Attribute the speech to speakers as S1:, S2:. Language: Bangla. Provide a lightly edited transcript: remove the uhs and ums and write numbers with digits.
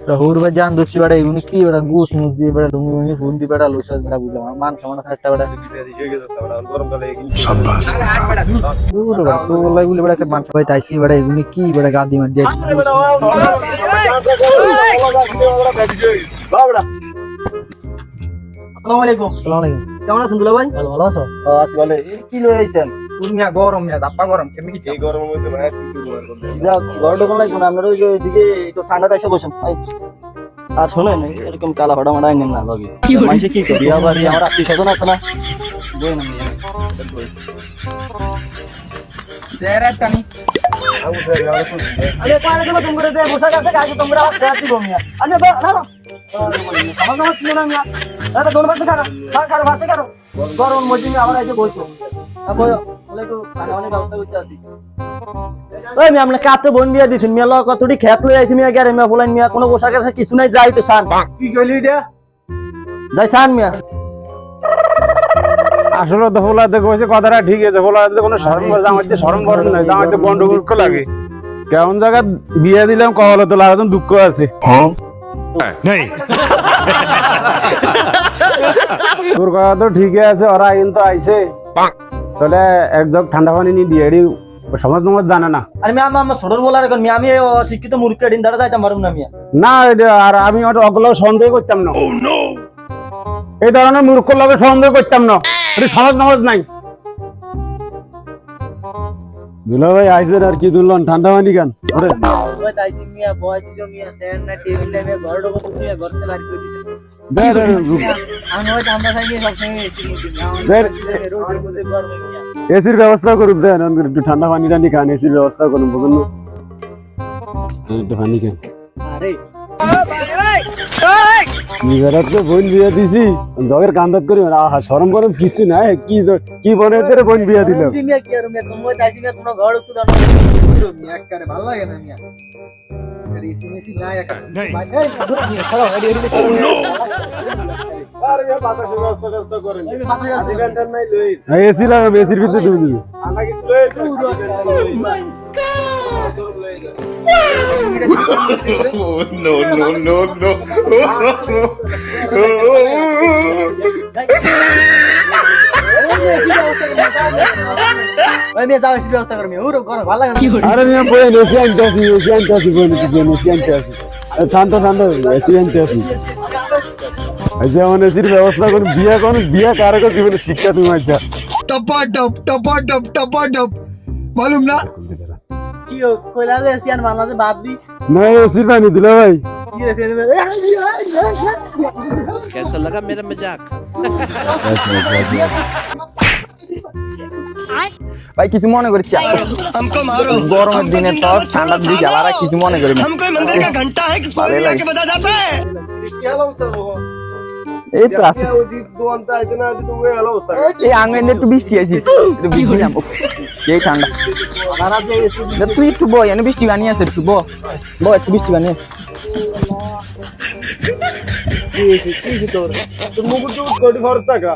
S1: হুর ভাই জান দোষী বেড়া এগুলি কি বেড়া গুস মুস দিয়ে বেড়া লুঙ্গি মুঙ্গি ফোন দিয়ে বেড়া লোসাস বেড়া বুঝলাম আমার মান সমান একটা বেড়া
S2: शाबाश
S1: তো এগুলি বেড়া একটা মান সবাই তাইছি বেড়া এগুলি কি বেড়া গাদি মান দিয়ে
S3: আসসালামু আলাইকুম।
S1: আসসালামু আলাইকুম।
S3: কেমন আছেন দুলা ভাই?
S1: ভালো ভালো আছো?
S3: আছি ভালো। কি লয়ে আইছেন?
S4: মিয়া গরম মিয়া দাপ্পা গরম কেমনি কি
S3: এই গরমের মধ্যে ভাই কি ব্যবহার করতে? যা গরমটা কোন লাগবে না, আপনারা ওই যে ওইদিকে একটু ঠান্ডাতে এসে বসেন। আর শোনেন এরকম কালা ফাটা মারা আইনেন না লগে। মানুষে কি করে বিয়া বাড়ি আমার আত্মীয় স্বজন আছে না? বই না মিয়া।
S4: সেরা টানি
S3: আরে পারে কেন তোমরা যে বসা কাছে কাছে তোমরা রাতি গমিয়া। আরে না না। সমাজ কি না মিয়া? এটা দোন পাশে কারো। কারো পাশে কারো। গরম মধ্যে আবার এসে বসছো। বলে তো খানা অনেক ব্যবস্থা করতে আসি। ওই মিয়া আপনি কাতে বোন বিয়া দিছেন মিয়া লক কতটি খেত লই আইছি মিয়া গারে মিয়া ফুলাইন মিয়া কোনো পোশাক আছে কিছু নাই যাই তো সান কি কইলি এটা যাই সান মিয়া
S5: আসলে তো হোলাতে কইছে কথাটা ঠিক আছে হোলাতে কোনো শরম করে আমাদের শরম করে না আমাদের গন্ডগোল লাগে কেমন জায়গা বিয়ে দিলাম কহলে তো লাগাতাম দুঃখ আছে
S2: नहीं
S5: তোর কথা তো ঠিকই আছে ওরা কিন্তু আইছে তাহলে এক জগ ঠান্ডা পানি নিয়ে দিয়ে এডি সমাজ নমাজ জানে না
S3: আরে মিয়া আমার ছোটর বলার এখন মিয়া আমি শিক্ষিত মূর্খ দিন দাঁড়া যাইতাম পারুম না মিয়া
S5: না আর আমি ওগুলো সন্দেহ করতাম না এই ধরনের মূর্খ লোকের সন্দেহ করতাম না এটি সমাজ নমাজ নাই দুলা ভাই আইসেন আর কি দুলন ঠান্ডা পানি গান ওরে
S3: ওই তাইছি মিয়া বয়স দিছো মিয়া সেন না টেবিল টাইমে ঘর ঢোকো মিয়া ঘরতে বাড়ি করে দিছে
S5: দে
S3: আমি ওই আমরা খাই নিয়ে সব সময় এসি
S5: বের।
S3: মধ্যে রোদের মধ্যে গরমে মিয়া
S5: এসির ব্যবস্থা করুন দেন একটু ঠান্ডা পানি টানি খান এসির ব্যবস্থা করুন বুঝুন একটু পানি খান
S3: আরে
S5: নিবেরাত তো বোন বিয়া দিছি জগের কান্দাত করি আহা শরম গরম কিছু না কি কি বনে তোরে বোন বিয়া দিল
S3: মিয়া কি আর মিয়া তুমি তাইছি মিয়া তোমার ঘর একটু দাও
S4: মিয়া একবারে ভালো লাগে না মিয়া রিসি মিসি না এক
S2: नहीं
S3: এই ধরো মিয়া খাও এডি এডি
S5: আর মিয়া বাতাসের ব্যবস্থা করেন
S3: আজকে
S5: ঘন্টা নাই লই এসি লাগাবে এসির ভিতরে তুমি দিবি আমরা কিছু লই
S2: no no no no
S3: ওই মিয়া যাও এসি ব্যবস্থা করো মিয়া ওর ঘর ভালো লাগে না
S5: আরে মিয়া বই এসি আনতে আসি বই এসি আনতে আসি ঠান্ডা ঠান্ডা এসি আনতে আসি যেমন এসির ব্যবস্থা করুন বিয়া কারো কাছে জীবনে শিক্ষা তুমি আচ্ছা
S2: टपा मालूम ना
S3: কি কইলা যে এসি আর বাংলাদেশে বাদ দি
S5: না এসির পানি দিলা ভাই
S3: কি রে
S6: कैसा लगा मेरा मजाक
S4: ভাই কিছু মনে করছি
S2: हमको मारो
S4: গরমের দিনে তো ঠান্ডার দিকে আবার কিছু মনে করি না
S2: हम कोई मंदिर का घंटा है कि कोई भी आके बजा जाता है
S4: এই তো আছে এই আঙ্গেন একটু বৃষ্টি আছে একটু বৃষ্টি না সেই ঠান্ডা
S3: আর যে এসি
S4: তুই একটু বই এনে বৃষ্টি বানিয়ে আছে একটু বো একটু বৃষ্টি বানিয়ে আছে
S3: কি তোর
S5: তোর মুকুট টুকুট কোটি খরচ টাকা